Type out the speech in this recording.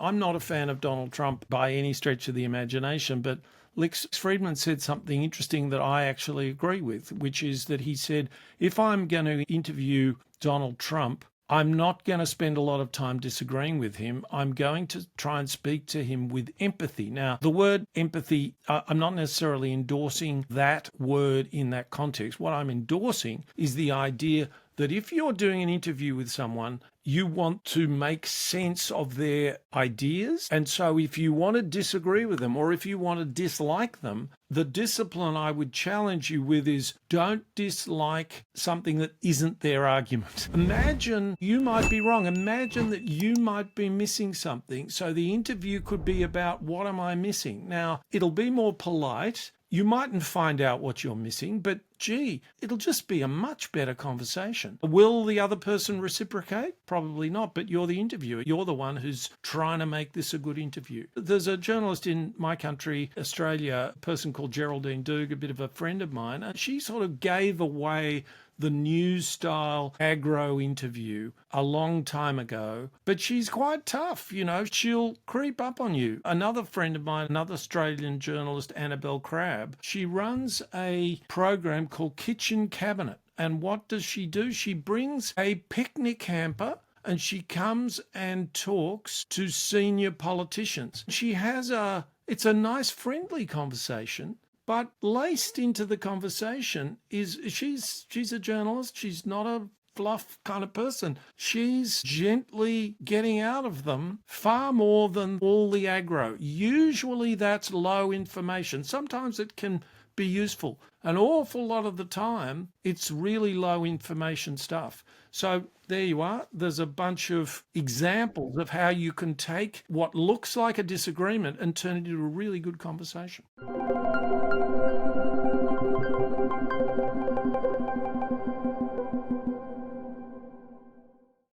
I'm not a fan of Donald Trump by any stretch of the imagination, but Lex Friedman said something interesting that I actually agree with, which is that he said, if I'm going to interview Donald Trump, I'm not going to spend a lot of time disagreeing with him. I'm going to try and speak to him with empathy. Now, the word empathy, I'm not necessarily endorsing that word in that context. What I'm endorsing is the idea that if you're doing an interview with someone, you want to make sense of their ideas. And so if you want to disagree with them or if you want to dislike them, the discipline I would challenge you with is don't dislike something that isn't their argument. Imagine you might be wrong. Imagine that you might be missing something. So the interview could be about what am I missing? Now, it'll be more polite. You mightn't find out what you're missing, but gee, it'll just be a much better conversation. Will the other person reciprocate? Probably not, but you're the interviewer. You're the one who's trying to make this a good interview. There's a journalist in my country, Australia, a person called Geraldine Doog, a bit of a friend of mine, and she sort of gave away the news style aggro interview a long time ago, but she's quite tough, she'll creep up on you. Another friend of mine, another Australian journalist, Annabelle Crabb, she runs a program called Kitchen Cabinet. And what does she do? She brings a picnic hamper and she comes and talks to senior politicians. It's a nice friendly conversation. But laced into the conversation is she's a journalist. She's not a fluff kind of person. She's gently getting out of them far more than all the aggro. Usually that's low information. Sometimes it can be useful. An awful lot of the time, it's really low information stuff. So there you are. There's a bunch of examples of how you can take what looks like a disagreement and turn it into a really good conversation.